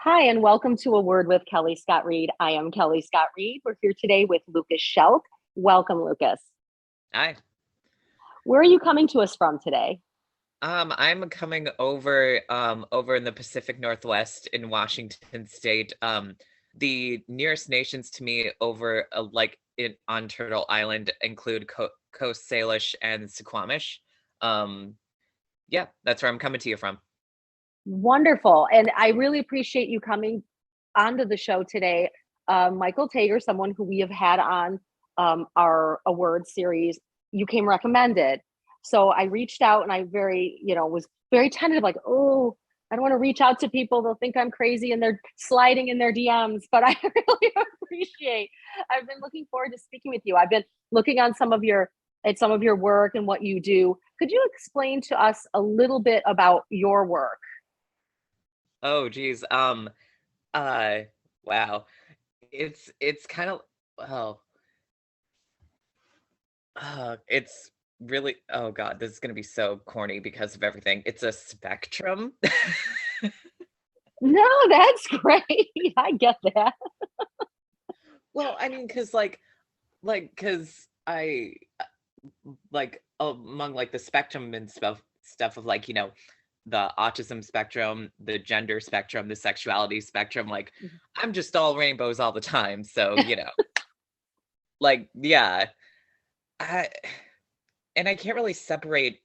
Hi, and welcome to A Word with Kellie Scott Reed. I am Kellie Scott Reed. We're here today with Lucas Scheelk. Welcome, Lucas. Hi. Where are you coming to us from today? I'm coming over in the Pacific Northwest in Washington State. The nearest nations to me over on Turtle Island include Coast Salish and Suquamish. Um, yeah, that's where I'm coming to you from. Wonderful. And I really appreciate you coming onto the show today. Michael Tager, someone who we have had on our A Word series, you came recommended. So I reached out and I was very tentative, like, oh, I don't want to reach out to people. They'll think I'm crazy and they're sliding in their DMs. But I really appreciate. I've been looking forward to speaking with you. I've been looking on some of your work and what you do. Could you explain to us a little bit about your work? Oh, geez. Uh, wow. It's kind of well, it's really, oh God, this is gonna be so corny because of everything. It's a spectrum. No, that's great. I get that. Well, I mean, because I like among like the spectrum and stuff of like the autism spectrum, the gender spectrum, the sexuality spectrum. Like I'm just all rainbows all the time. So yeah, I and I can't really separate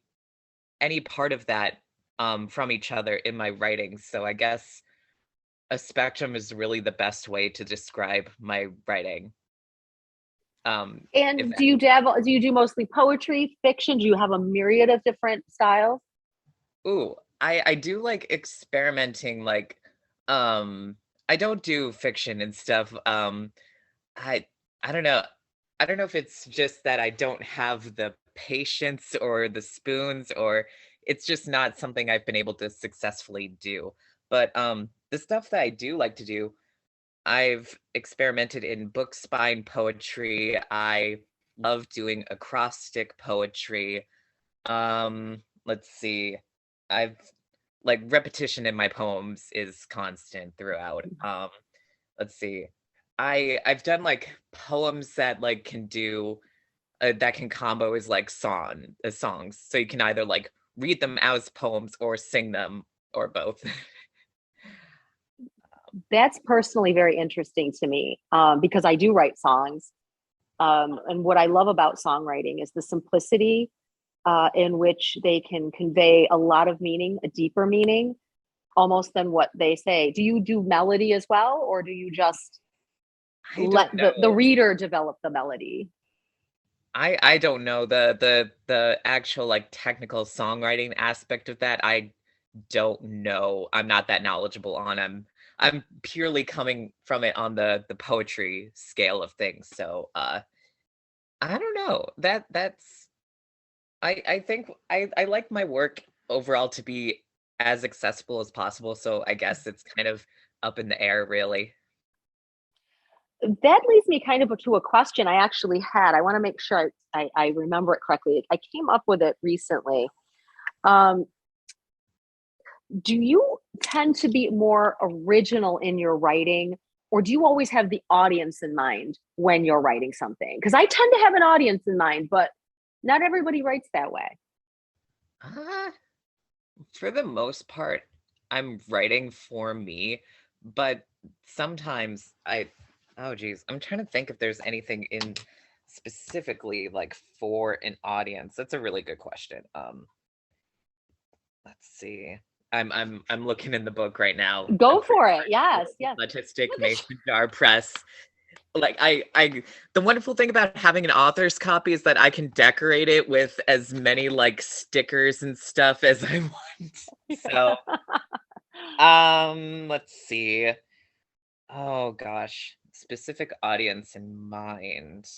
any part of that from each other in my writing. So I guess a spectrum is really the best way to describe my writing. If And do you dabble? Do you do mostly poetry, fiction? Do you have a myriad of different styles? Ooh, I do like experimenting, um I don't do fiction and stuff. I I don't know. I don't know if it's just that I don't have the patience or the spoons, or it's just not something I've been able to successfully do. But the stuff that I do like to do, I've experimented in book spine poetry. I love doing acrostic poetry. Let's see. I've like repetition in my poems is constant throughout. Let's see. I've done like poems that like can do that can combo as like songs. So you can either like read them as poems or sing them or both. That's personally very interesting to me because I do write songs. And what I love about songwriting is the simplicity in which they can convey a lot of meaning, a deeper meaning, almost than what they say. Do you do melody as well, or do you just I let don't the know. reader develop the melody? I don't know the actual like technical songwriting aspect of that. I don't know. I'm not that knowledgeable on. I'm purely coming from it on the poetry scale of things. So I don't know. That's I think I like my work overall to be as accessible as possible. So I guess it's kind of up in the air really. That leads me kind of to a question I actually had. I want to make sure I remember it correctly. I came up with it recently. Um, do you tend to be more original in your writing, or do you always have the audience in mind when you're writing something? Because I tend to have an audience in mind, but not everybody writes that way. Uh, for the most part, I'm writing for me, but sometimes oh geez, I'm trying to think if there's anything in specifically like for an audience. That's a really good question. Let's see. I'm looking in the book right now. I'm Go pretty for sure it. Yes, it's yes. Autistic Look at Mason Jar Press. Like the wonderful thing about having an author's copy is that I can decorate it with as many like stickers and stuff as I want. you. So, let's see. Oh gosh, specific audience in mind.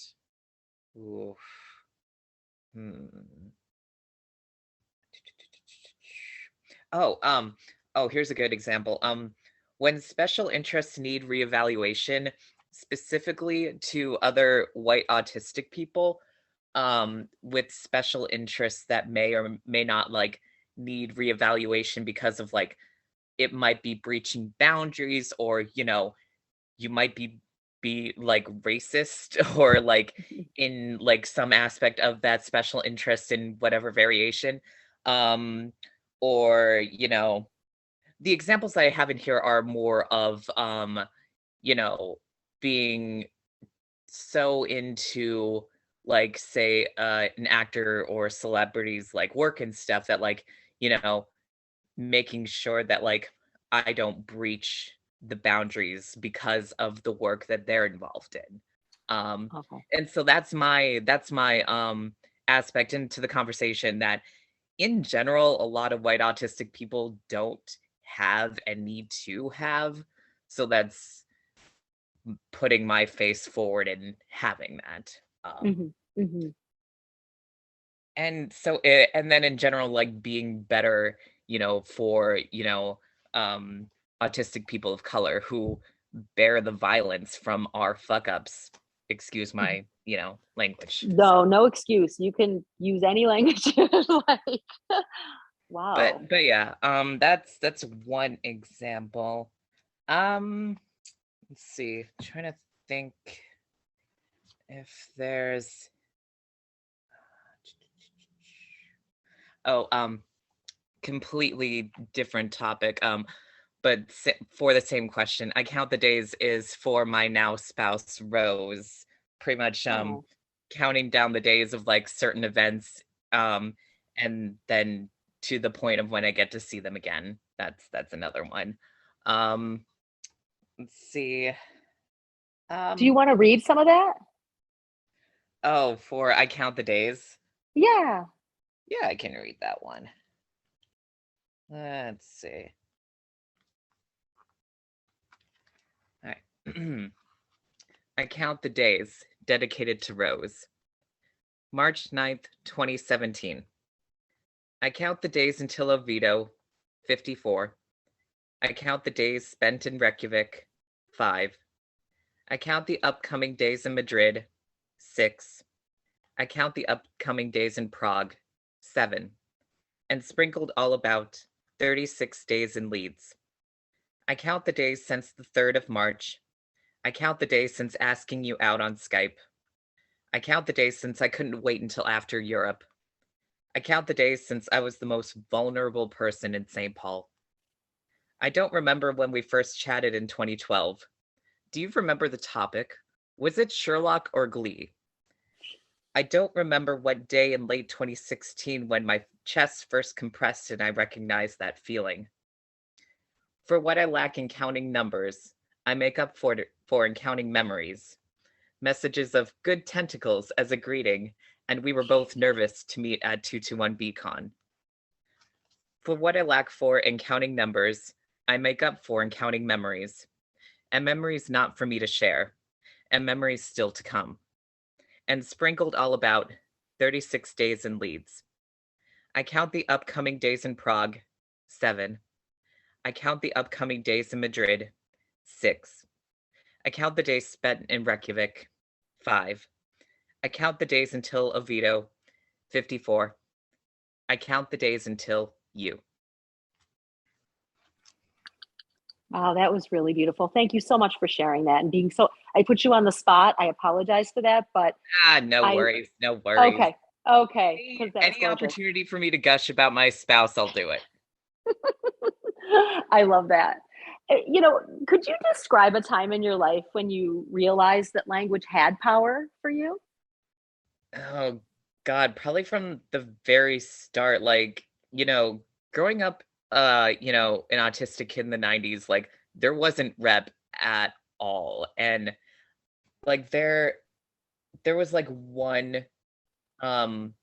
Oof. Hmm. Oh, here's a good example. When special interests need reevaluation, specifically to other white autistic people, with special interests that may or may not like need reevaluation because of like it might be breaching boundaries, or, you know, you might be like racist or like in like some aspect of that special interest in whatever variation. Or, you know, the examples I have in here are more of you know, being so into, like, say, an actor or celebrity's like work and stuff, that like, you know, making sure that like I don't breach the boundaries because of the work that they're involved in. Okay. And so that's my aspect into the conversation, that in general a lot of white autistic people don't have and need to have. So that's putting my face forward and having that. Hmm. Hmm. And so and then in general, like being better, you know, for, you know, um autistic people of color who bear the violence from our fuck ups. Excuse my, you know, language. So No, no excuse. You can use any language you like. Wow. but yeah, that's one example. um let's see, trying to think if there's oh completely different topic. But for the same question, I count the days is for my now spouse Rose. Pretty much Oh. counting down the days of like certain events, um and then to the point of when I get to see them again. That's another one. Um let's see. Do you Um want to read some of that? oh, for I count the days. Yeah. Yeah, I can read that one. Let's see. All right. I count the days dedicated to Rose. March 9th, 2017. I count the days until Oviedo, 54. I count the days spent in Reykjavik, 5. I count the upcoming days in Madrid, 6. I count the upcoming days in Prague, 7. And sprinkled all about, 36 days in Leeds. I count the days since the 3rd of March. I count the days since asking you out on Skype. I count the days since I couldn't wait until after Europe. I count the days since I was the most vulnerable person in St. Paul. I don't remember when we first chatted in 2012. Do you remember the topic? Was it Sherlock or Glee? I don't remember what day in late 2016 when my chest first compressed and I recognized that feeling. For what I lack in counting numbers, I make up for in counting memories. Messages of good tentacles as a greeting, and we were both nervous to meet at 221 Beacon. For what I lack for in counting numbers, I make up for in counting memories, and memories not for me to share, and memories still to come, and sprinkled all about, 36 days in Leeds. I count the upcoming days in Prague, 7. I count the upcoming days in Madrid, 6. I count the days spent in Reykjavik, 5. I count the days until Oviedo, 54. I count the days until you. Wow, that was really beautiful. Thank you so much for sharing that and being so. I put you on the spot. I apologize for that, but No I. worries, no worries. Okay. Okay, because that was Any gorgeous. opportunity for me to gush about my spouse, I'll do it. I love that. You know, could you describe a time in your life when you realized that language had power for you? Oh God, probably from the very start. Like, you know, growing up, you know, an autistic kid in the 90s, like there wasn't rep at all. And like there was like one um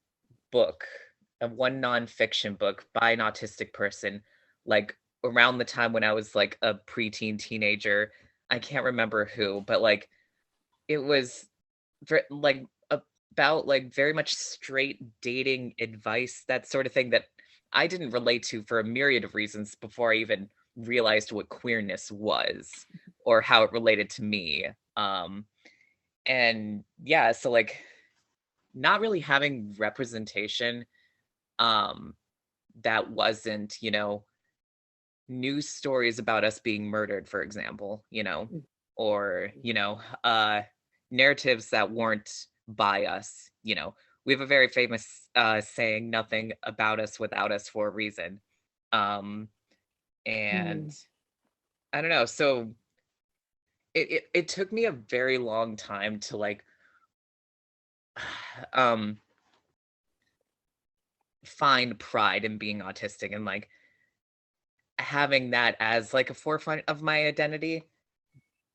book, one nonfiction book by an autistic person, like around the time when I was like a preteen teenager. I can't remember who, but like it was like about like very much straight dating advice, that sort of thing, that I didn't relate to for a myriad of reasons before I even realized what queerness was or how it related to me. And yeah, so like not really having representation um that wasn't, you know, news stories about us being murdered, for example, or, narratives that weren't by us, we have a very famous saying, nothing about us without us for a reason. And I don't know. So it took me a very long time to like find pride in being autistic and like having that as like a forefront of my identity.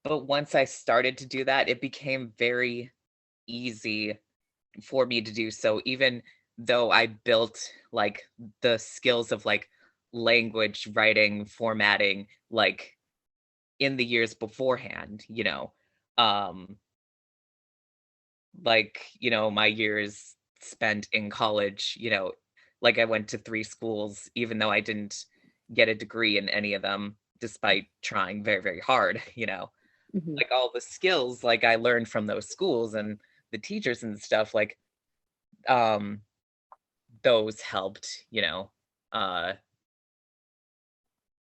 But once I started to do that, it became very easy for me to do so, even though I built like the skills of like language, writing, formatting, like in the years beforehand, my years spent in college, like I went to 3 schools, even though I didn't get a degree in any of them, despite trying very, very hard, like all the skills like I learned from those schools and the teachers and stuff, like those helped,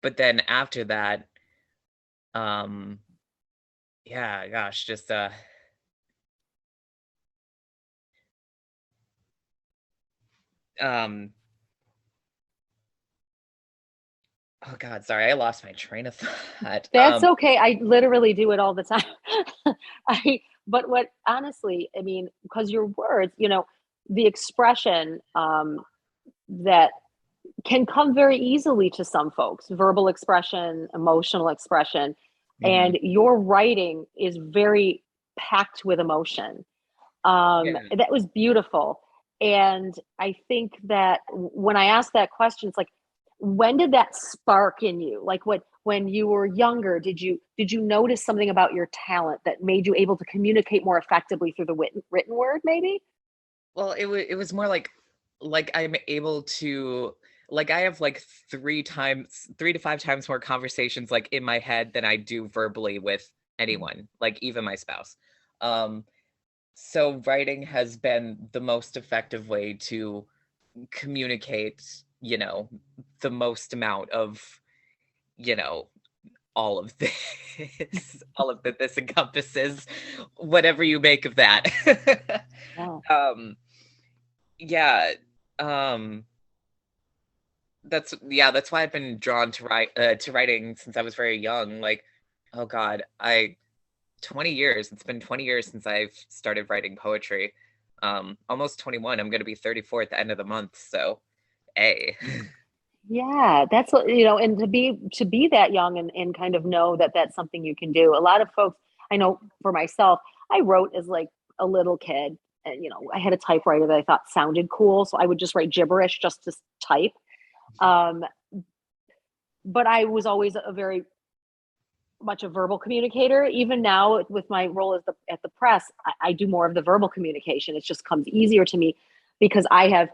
but then after that, yeah, gosh, just oh God, sorry, I lost my train of thought. That's okay. I literally do it all the time. But what honestly, I mean, because your words, the expression that can come very easily to some folks, verbal expression, emotional expression, Mhm. and your writing is very packed with emotion. Yeah. That was beautiful. And I think that when I asked that question, it's like, when did that spark in you? Like when you were younger, did you notice something about your talent that made you able to communicate more effectively through the written word, maybe? Well, it was more like I'm able to, like I have like 3 to 5 times more conversations like in my head than I do verbally with anyone, like even my spouse. Um so writing has been the most effective way to communicate, the most amount of, you know, all of this, all of that this encompasses, whatever you make of that. Yeah. um yeah, um that's why I've been drawn to writing since I was very young. Like, oh God, I 20 years. It's been 20 years since I've started writing poetry. Almost 21. I'm going to be 34 at the end of the month. So, hey. Yeah, that's what, and to be that young and kind of know that that's something you can do. A lot of folks, I know for myself, I wrote as like a little kid, and I had a typewriter that I thought sounded cool, so I would just write gibberish just to type. Um, but I was always a very much a verbal communicator. Even now, with my role at the press, I do more of the verbal communication. It just comes easier to me because I have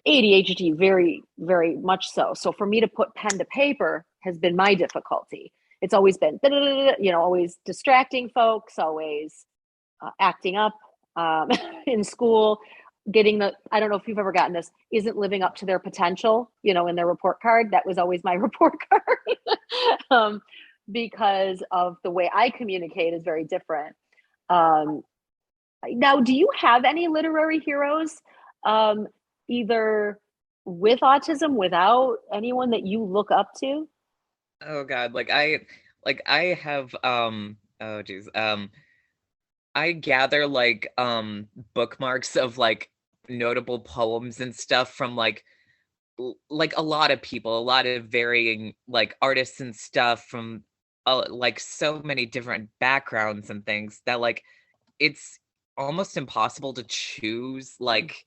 ADHD, very, very much so. So for me to put pen to paper has been my difficulty. It's always been, always distracting folks, always acting up in school, getting I don't know if you've ever gotten this, isn't living up to their potential, in their report card. That was always my report card. Because of the way I communicate is very different. Um, Now, do you have any literary heroes, um, either with autism, without, anyone that you look up to? Oh God, like I have oh geez. I gather like bookmarks of like notable poems and stuff from like a lot of people, a lot of varying like artists and stuff from like so many different backgrounds and things that like it's almost impossible to choose like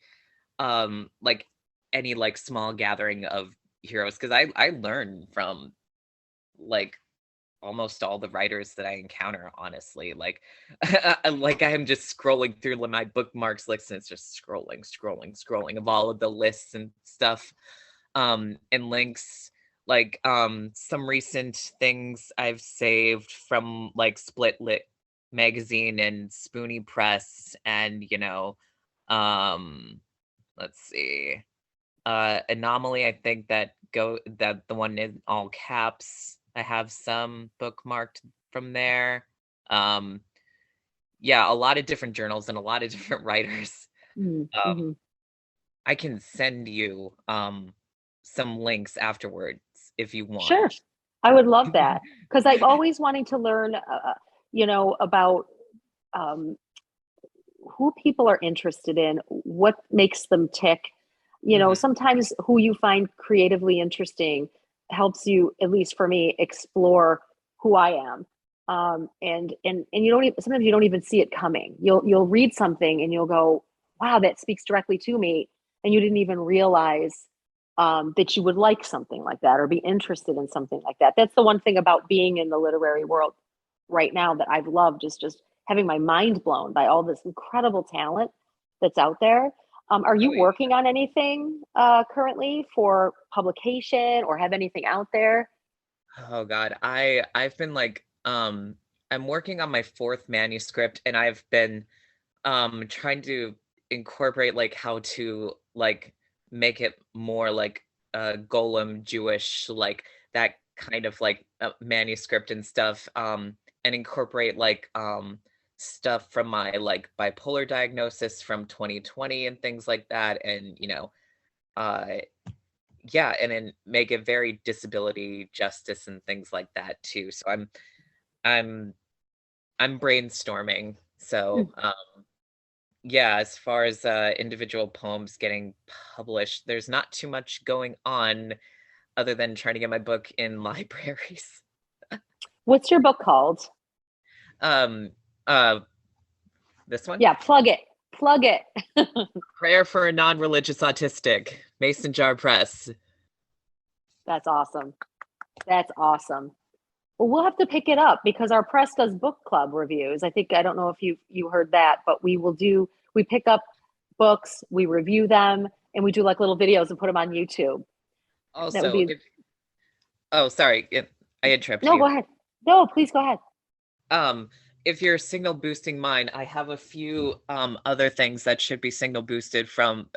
any like small gathering of heroes, because I learn from like almost all the writers that I encounter, honestly. Like like I'm just scrolling through my bookmarks list and it's just scrolling of all of the lists and stuff, and links, like some recent things I've saved from like Split Lit magazine and Spoonie press, and um let's see, Anomaly, I think that go that the one in all caps. I have some bookmarked from there. Yeah, a lot of different journals and a lot of different writers. Mm-hmm. I can send you some links afterwards if you Sure. want. I would love that because I'm always wanting to learn, about um, who people are interested in, what makes them tick. Mhm. Sometimes who you find creatively interesting helps you, at least for me, explore who I am. And you don't even, sometimes you don't even see it coming. You'll read something and you'll go, wow, that speaks directly to me, and you didn't even realize that you would like something like that or be interested in something like that. That's the one thing about being in the literary world right now that I've loved, is just having my mind blown by all this incredible talent that's out there. Are Oh, you yeah. working on anything currently for publication, or have anything out there? Oh God, I've been like I'm working on my fourth manuscript, and I've been trying to incorporate like how to like make it more like Golem Jewish, like that kind of like manuscript and stuff, and incorporate like stuff from my like bipolar diagnosis from 2020 and things like that, and uh yeah, and then make it very disability justice and things like that too. So I'm I'm brainstorming. So yeah, as far as individual poems getting published, there's not too much going on other than trying to get my book in libraries. What's your book called? um uh this one, Yeah, plug it. Plug it. Prayer for a Non-Religious Autistic, Mason Jar Press. That's awesome. That's awesome. Well, we'll have to pick it up because our press does book club reviews. I don't know if you heard that, but we pick up books, we review them, and we do like little videos and put them on YouTube. That would Also, be if oh sorry, I interrupted No, you. go ahead. No, please go ahead. um if you're signal boosting mine, I have a few other things that should be signal boosted from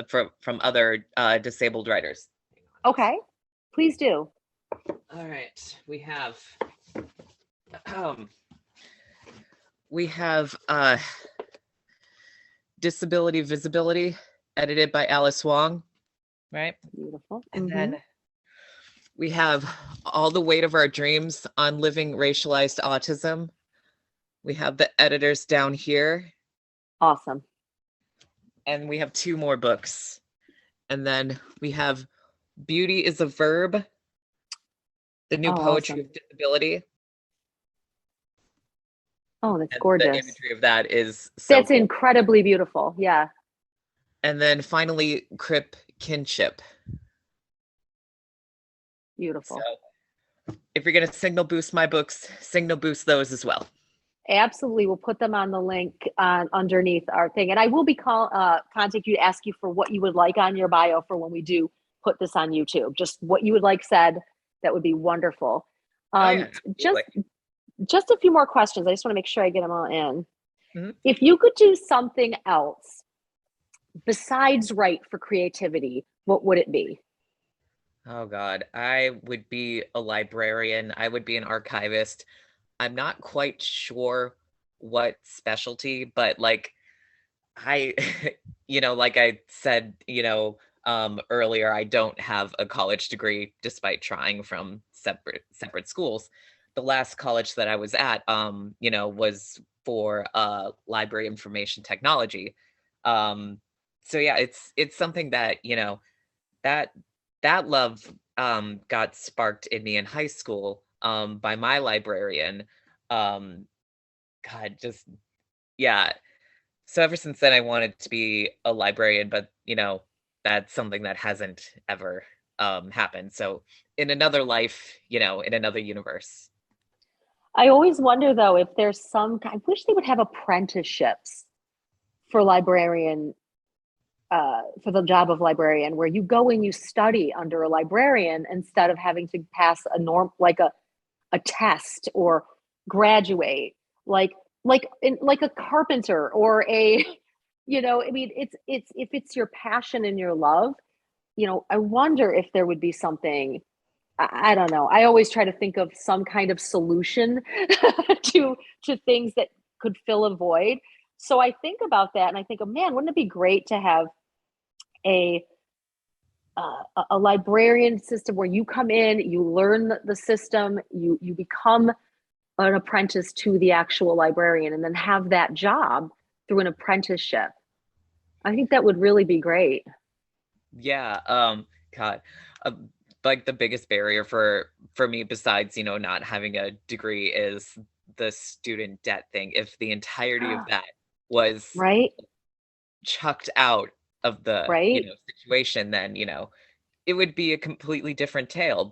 other disabled writers. Okay. Please do. All right, um we have Disability Visibility, edited by Alice Wong, right? Beautiful. And Mm-hmm. then we have All the Weight of Our Dreams on Living Racialized Autism. We have the editors down here, Awesome. and we have two more books. And then we have Beauty is a Verb, the new Oh, poetry awesome. of disability. Oh, that's And the gorgeous. imagery of that is so That's cool. incredibly beautiful. Yeah. And then finally, Crip Kinship. So Beautiful. if you're going to signal boost my books, signal boost those as well. Absolutely. We'll put them on the link underneath our thing. And I will be contact you to ask you for what you would like on your bio for when we do put this on YouTube. Just what you would like said. That would be wonderful. Oh yeah, Just absolutely. just a few more questions. I just want to make sure I get them all in. Mhm. If you could do something else besides write for creativity, what would it be? Oh God, I would be a librarian. I would be an archivist. I'm not quite sure what specialty, but like I, like I said, earlier, I don't have a college degree despite trying from separate schools. The last college that I was at, was for library information technology. So yeah, it's something that that that love got sparked in me in high school by my librarian. Um, God, just yeah. So ever since then, I wanted to be a librarian, but that's something that hasn't ever happened. So in another life, in another universe. I always wonder though if there's I wish they would have apprenticeships for librarian, for the job of librarian, where you go and you study under a librarian instead of having to pass a test or graduate like a carpenter or a I mean it's if it's your passion and your love, I wonder if there would be something, I don't know. I always try to think of some kind of solution to things that could fill a void. So I think about that and I think, oh man, wouldn't it be great to have a a librarian system where you come in, you learn the system, you become an apprentice to the actual librarian, and then have that job through an apprenticeship. I think that would really be great. Yeah, God, uh, like the biggest barrier for me besides, not having a degree is the student debt thing. If the entirety of that was Right? chucked out of the, Right? situation, then, it would be a completely different tale.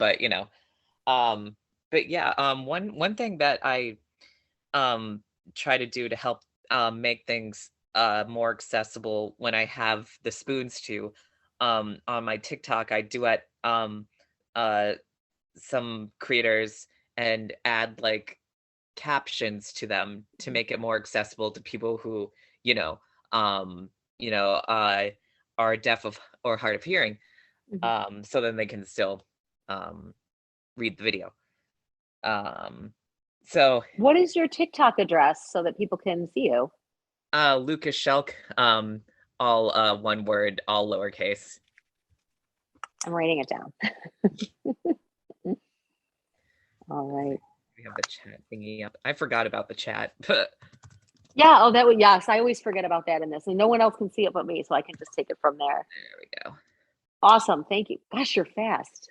Um, but yeah, one thing that I um try to do to help make things more accessible when I have the spoons to on my TikTok, I duet uh some creators and add like captions to them to make it more accessible to people who, you know, um, you know, uh are deaf of or hard of hearing. Mhm. So then they can still um read the video. Um so What is your TikTok address so that people can see you? Lucas Scheelk, all one word, all lowercase. I'm writing it down. All right. We have the chat thingy up. I forgot about the chat, but Yeah. Oh, that would, yes. I always forget about that in this. And no one else can see it but me. So I can just take it from there. there we go. Awesome. Thank you. Gosh, you're fast.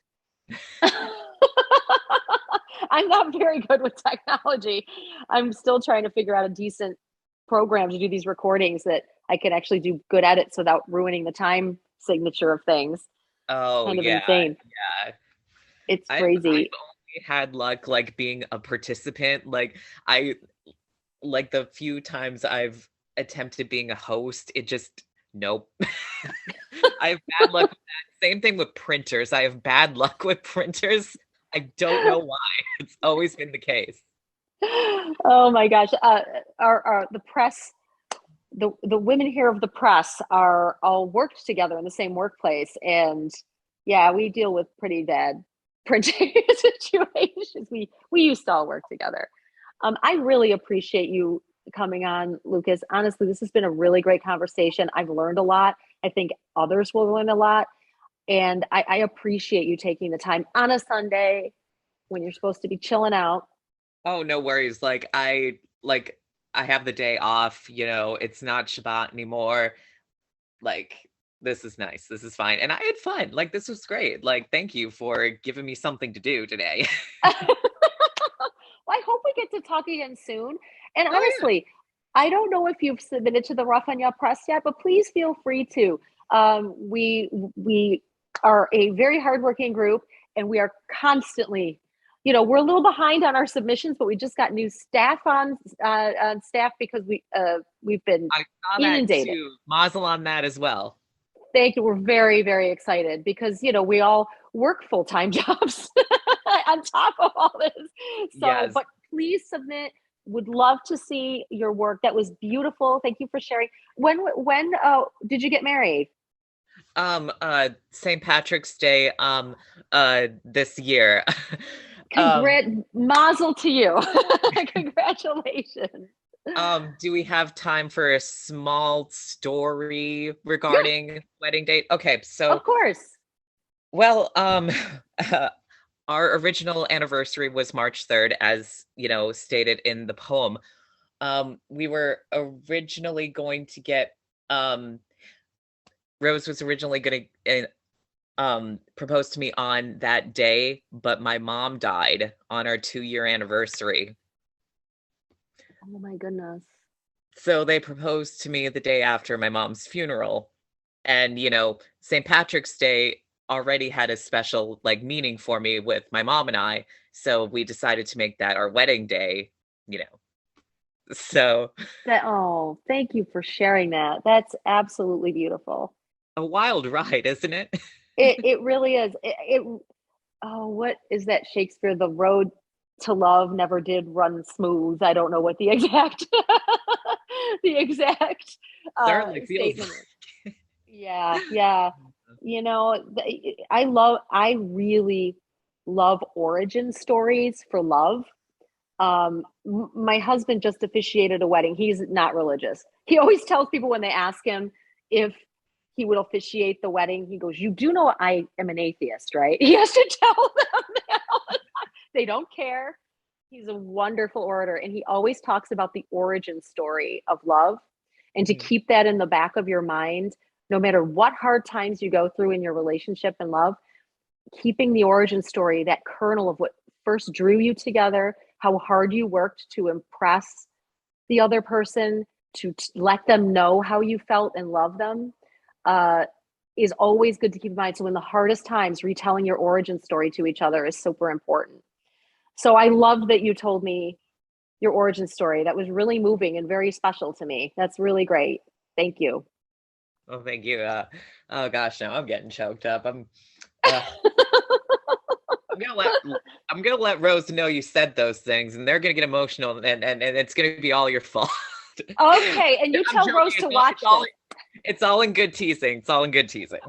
I'm not very good with technology. I'm still trying to figure out a decent program to do these recordings that I can actually do good edits without ruining the time signature of things. It's Oh kind of yeah, insane. yeah. It's I've crazy. only had luck like being a participant. Like I like the few times I've attempted being a host, it just nope. I have bad luck with that. Same thing with printers. I have bad luck with printers. I don't know why. It's always been the case. Oh my gosh. Our the press, the women here of the press are all worked together in the same workplace. And yeah, we deal with pretty bad printing situations. We used to all work together. I really appreciate you coming on, Lucas. Honestly, this has been a really great conversation. I've learned a lot. I think others will learn a lot. And I appreciate you taking the time on a Sunday when you're supposed to be chilling out. Oh, no worries. Like I have the day off, it's not Shabbat anymore. Like this is nice. This is fine. And I had fun. Like this was great. Like thank you for giving me something to do today. Well, I hope we get to talk again soon. And Oh yeah. honestly, I don't know if you've submitted to the Rough on Ya Press yet, but please feel free to. We are a very hardworking group, and we are constantly, we're a little behind on our submissions, but we just got new staff on staff because we've been I saw that inundated. too. Mazel on that as well. Thank you. We're very, very excited because we all work full-time jobs on top of all this. So, Yes. but please submit. Would love to see your work. That was beautiful. Thank you for sharing. When did you get married? St. Patrick's Day this year. um Mazel to you. Congratulations. do we have time for a small story Yeah, regarding wedding date? Okay, of so course. well, our original anniversary was March 3rd, as stated in the poem. We were originally going to get Rose was originally going to propose to me on that day, but my mom died on our 2-year anniversary. Oh my goodness. So they proposed to me the day after my mom's funeral. And, St. Patrick's Day already had a special like meaning for me with my mom and I. So we decided to make that our wedding day, you know. So Thank you for sharing that. That's absolutely beautiful. a wild ride, isn't it? It really is. What is that Shakespeare? The road to love never did run smooth. I don't know what the exact the exact Certainly feels statement is. Yeah, yeah. You know, I really love origin stories for love. My husband just officiated a wedding. He's not religious. He always tells people when they ask him if he would officiate the wedding, he goes, "You do know I am an atheist, right?" He has to tell them that all the time. They don't care. He's a wonderful orator, and he always talks about the origin story of love, and to Mhm. keep that in the back of your mind, no matter what hard times you go through in your relationship and love, keeping the origin story, that kernel of what first drew you together, how hard you worked to impress the other person, to let them know how you felt and love them, uh, is always good to keep in mind. So in the hardest times, retelling your origin story to each other is super important. So I love that you told me your origin story. That was really moving and very special to me. That's really great. Thank you. Well, thank you. Oh gosh, now I'm getting choked up. Uh, I'm gonna let I'm gonna let Rose know you said those things, and they're gonna get emotional, and it's gonna be all your fault. Okay, and you I'm tell joking. Rose to watch this. It's all in good teasing. It's all in good teasing.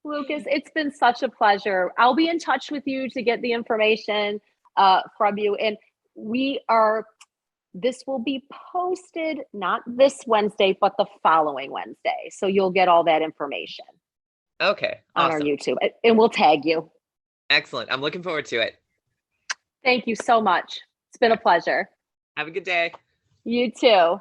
Lucas, it's been such a pleasure. I'll be in touch with you to get the information from you. And this will be posted not this Wednesday, but the following Wednesday. So you'll get all that information Okay, on our awesome. YouTube, and we'll tag you. Excellent. I'm looking forward to it. Thank you so much. It's been a pleasure. Have a good day. You too.